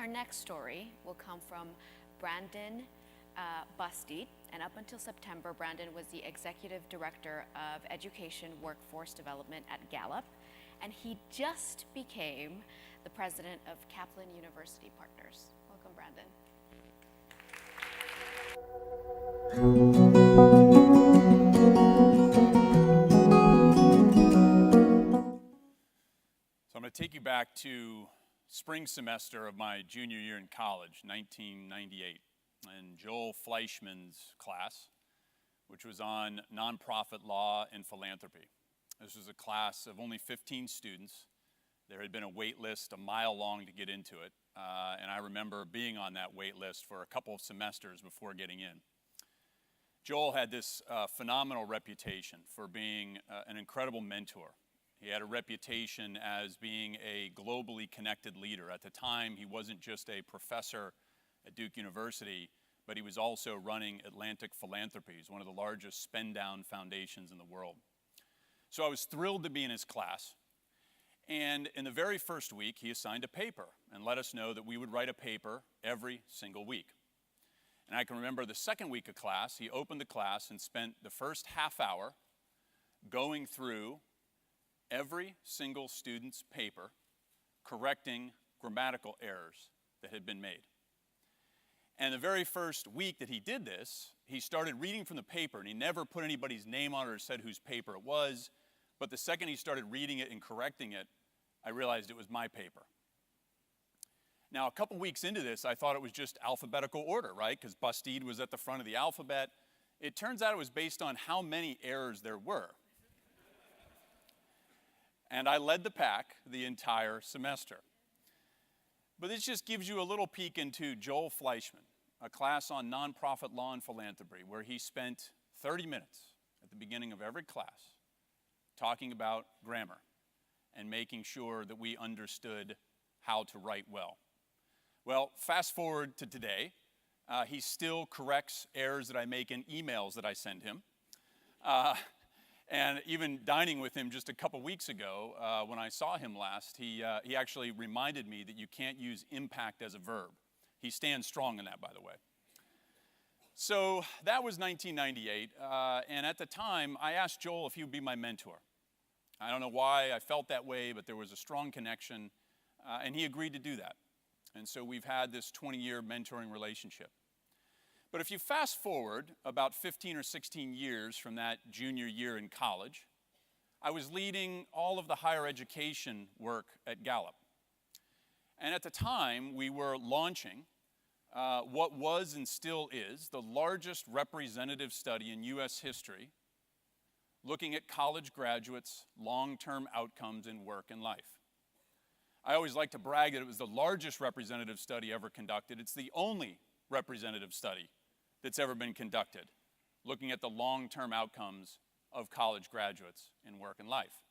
our next story will come from Brandon Busteed, and up until September, Brandon was the Executive Director of Education Workforce Development at Gallup, and he just became the President of Kaplan University Partners. Welcome, Brandon. So I'm going to take you back to spring semester of my junior year in college, 1998, in Joel Fleischman's class, which was on nonprofit law and philanthropy. This was a class of only 15 students. There had been a wait list a mile long to get into it, and I remember being on that wait list for a couple of semesters before getting in. Joel had this phenomenal reputation for being an incredible mentor. He had a reputation as being a globally connected leader. At the time, he wasn't just a professor at Duke University, but he was also running Atlantic Philanthropies, one of the largest spend-down foundations in the world. So I was thrilled to be in his class. And in the very first week, he assigned a paper and let us know that we would write a paper every single week. And I can remember the second week of class, he opened the class and spent the first half hour going through every single student's paper, correcting grammatical errors that had been made. And the very first week that he did this, he started reading from the paper, and he never put anybody's name on it or said whose paper it was, but the second he started reading it and correcting it, I realized it was my paper. Now, a couple weeks into this, I thought it was just alphabetical order, right? Because Busteed was at the front of the alphabet. It turns out it was based on how many errors there were. And I led the pack the entire semester. But this just gives you a little peek into Joel Fleischman, a class on nonprofit law and philanthropy, where he spent 30 minutes at the beginning of every class talking about grammar and making sure that we understood how to write well. Well, fast forward to today. He still corrects errors that I make in emails that I send him. And even dining with him just a couple weeks ago, when I saw him last, he actually reminded me that you can't use impact as a verb. He stands strong in that, by the way. So that was 1998, and at the time, I asked Joel if he would be my mentor. I don't know why I felt that way, but there was a strong connection, and he agreed to do that. And so we've had this 20-year mentoring relationship. But if you fast forward about 15 or 16 years from that junior year in college, I was leading all of the higher education work at Gallup. And at the time, we were launching what was and still is the largest representative study in U.S. history looking at college graduates' long-term outcomes in work and life. I always like to brag that it was the largest representative study ever conducted. It's the only representative study that's ever been conducted, looking at the long-term outcomes of college graduates in work and life.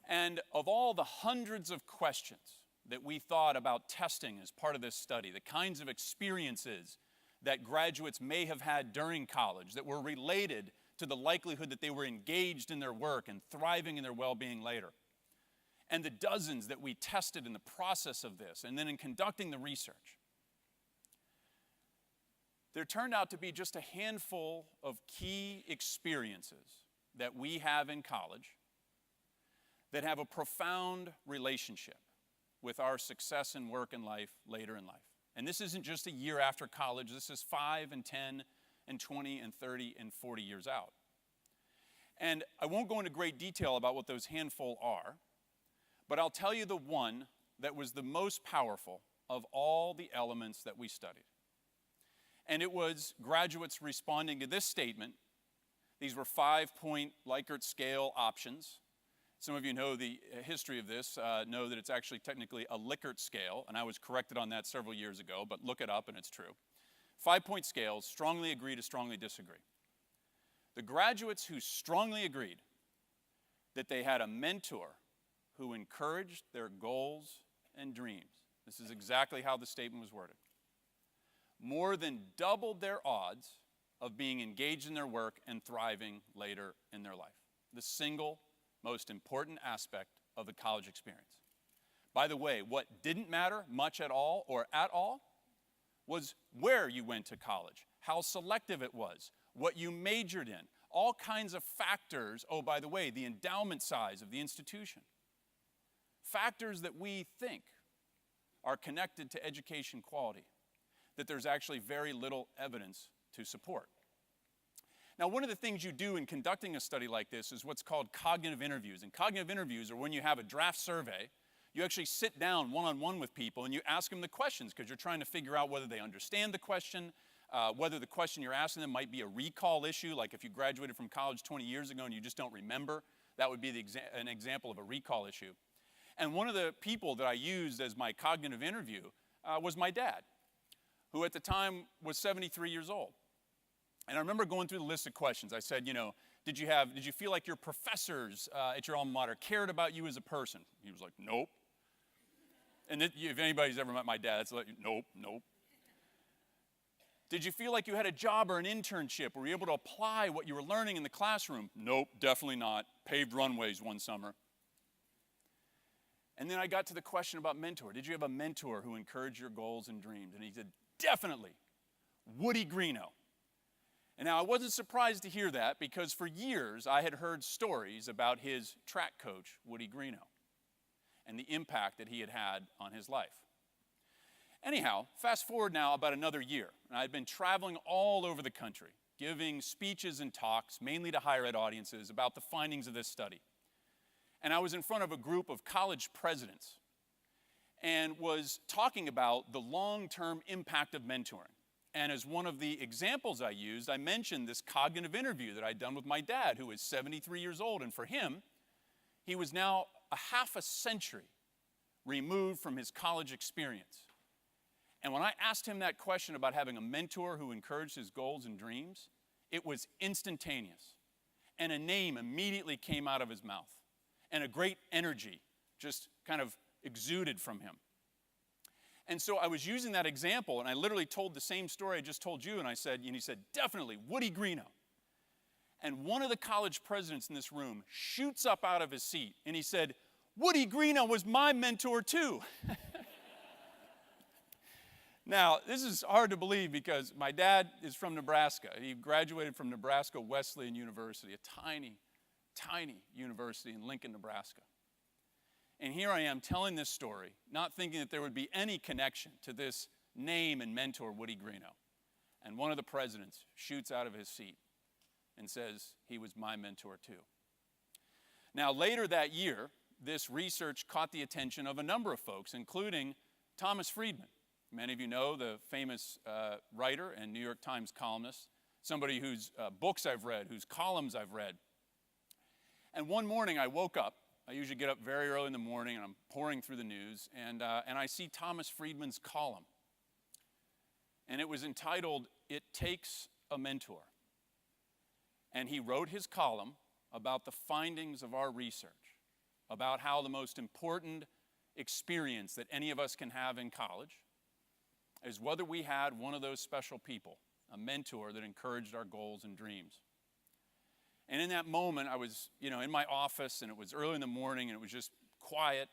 And of all the hundreds of questions that we thought about testing as part of this study, the kinds of experiences that graduates may have had during college that were related to the likelihood that they were engaged in their work and thriving in their well-being later, and the dozens that we tested in the process of this, and then in conducting the research, there turned out to be just a handful of key experiences that we have in college that have a profound relationship with our success in work and life later in life. And this isn't just a year after college, this is 5 and 10 and 20 and 30 and 40 years out. And I won't go into great detail about what those handful are, but I'll tell you the one that was the most powerful of all the elements that we studied. And it was graduates responding to this statement. These were 5-point Likert scale options. Some of you know the history of this, know that it's actually technically a Likert scale, and I was corrected on that several years ago, but look it up and it's true. 5-point scales, strongly agree to strongly disagree. The graduates who strongly agreed that they had a mentor who encouraged their goals and dreams, this is exactly how the statement was worded, more than doubled their odds of being engaged in their work and thriving later in their life. The single most important aspect of the college experience. By the way, what didn't matter much at all or at all was where you went to college, how selective it was, what you majored in, all kinds of factors. Oh, by the way, the endowment size of the institution. Factors that we think are connected to education quality, that there's actually very little evidence to support. Now, one of the things you do in conducting a study like this is what's called cognitive interviews. And cognitive interviews are when you have a draft survey, you actually sit down one-on-one with people and you ask them the questions because you're trying to figure out whether they understand the question, whether the question you're asking them might be a recall issue, like if you graduated from college 20 years ago and you just don't remember, that would be an example of a recall issue. And one of the people that I used as my cognitive interview was my dad, who at the time was 73 years old. And I remember going through the list of questions. I said, did you feel like your professors at your alma mater cared about you as a person? He was like, nope. And if anybody's ever met my dad, it's like, nope, nope. Did you feel like you had a job or an internship? Were you able to apply what you were learning in the classroom? Nope, definitely not. Paved runways one summer. And then I got to the question about mentor. Did you have a mentor who encouraged your goals and dreams? And he said, definitely, Woody Greeno. And now I wasn't surprised to hear that because for years I had heard stories about his track coach, Woody Greeno, and the impact that he had had on his life. Anyhow, fast forward now about another year, and I'd been traveling all over the country, giving speeches and talks, mainly to higher ed audiences, about the findings of this study. And I was in front of a group of college presidents and was talking about the long-term impact of mentoring. And as one of the examples I used, I mentioned this cognitive interview that I'd done with my dad, who was 73 years old. And for him, he was now a half a century removed from his college experience. And when I asked him that question about having a mentor who encouraged his goals and dreams, it was instantaneous. And a name immediately came out of his mouth. And a great energy just kind of exuded from him. And so I was using that example, and I literally told the same story I just told you, and he said, definitely, Woody Greeno. And one of the college presidents in this room shoots up out of his seat, and he said, Woody Greeno was my mentor too. Now, this is hard to believe because my dad is from Nebraska. He graduated from Nebraska Wesleyan University, a tiny, tiny university in Lincoln, Nebraska. And here I am telling this story, not thinking that there would be any connection to this name and mentor, Woody Greeno. And one of the presidents shoots out of his seat and says he was my mentor too. Now, later that year, this research caught the attention of a number of folks, including Thomas Friedman. Many of you know the famous writer and New York Times columnist, somebody whose books I've read, whose columns I've read. And one morning I woke up. I usually get up very early in the morning and I'm pouring through the news, and I see Thomas Friedman's column. And it was entitled, It Takes a Mentor. And he wrote his column about the findings of our research, about how the most important experience that any of us can have in college is whether we had one of those special people, a mentor that encouraged our goals and dreams. And in that moment, I was, in my office, and it was early in the morning, and it was just quiet,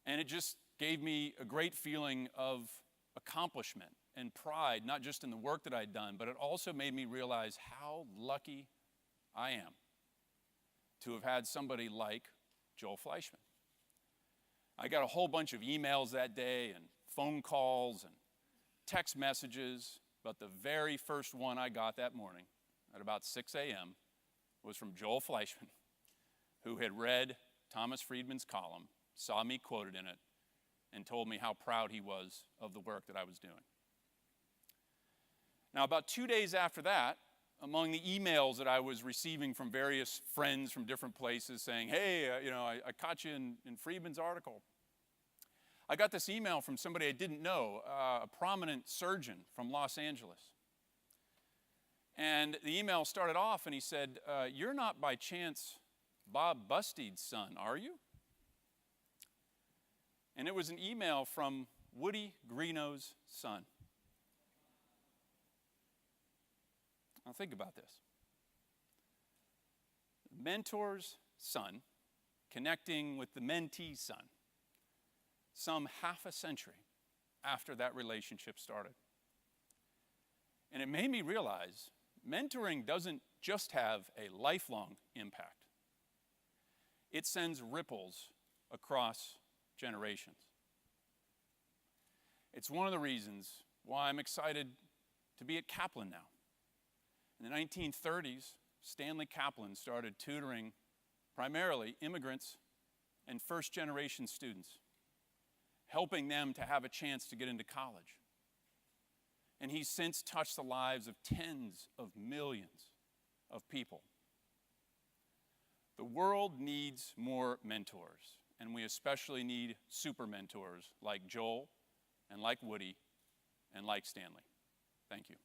and it just gave me a great feeling of accomplishment and pride, not just in the work that I'd done, but it also made me realize how lucky I am to have had somebody like Joel Fleischman. I got a whole bunch of emails that day and phone calls and text messages, but the very first one I got that morning at about 6 a.m. was from Joel Fleischman, who had read Thomas Friedman's column, saw me quoted in it, and told me how proud he was of the work that I was doing. Now, about 2 days after that, among the emails that I was receiving from various friends from different places saying, hey, I caught you in Friedman's article, I got this email from somebody I didn't know, a prominent surgeon from Los Angeles. And the email started off and he said, you're not by chance Bob Busteed's son, are you? And it was an email from Woody Greeno's son. Now think about this. The mentor's son connecting with the mentee's son. some half a century after that relationship started. And it made me realize mentoring doesn't just have a lifelong impact. It sends ripples across generations. It's one of the reasons why I'm excited to be at Kaplan now. In the 1930s, Stanley Kaplan started tutoring primarily immigrants and first-generation students, helping them to have a chance to get into college. And he's since touched the lives of tens of millions of people. The world needs more mentors, and we especially need super mentors like Joel and like Woody and like Stanley. Thank you.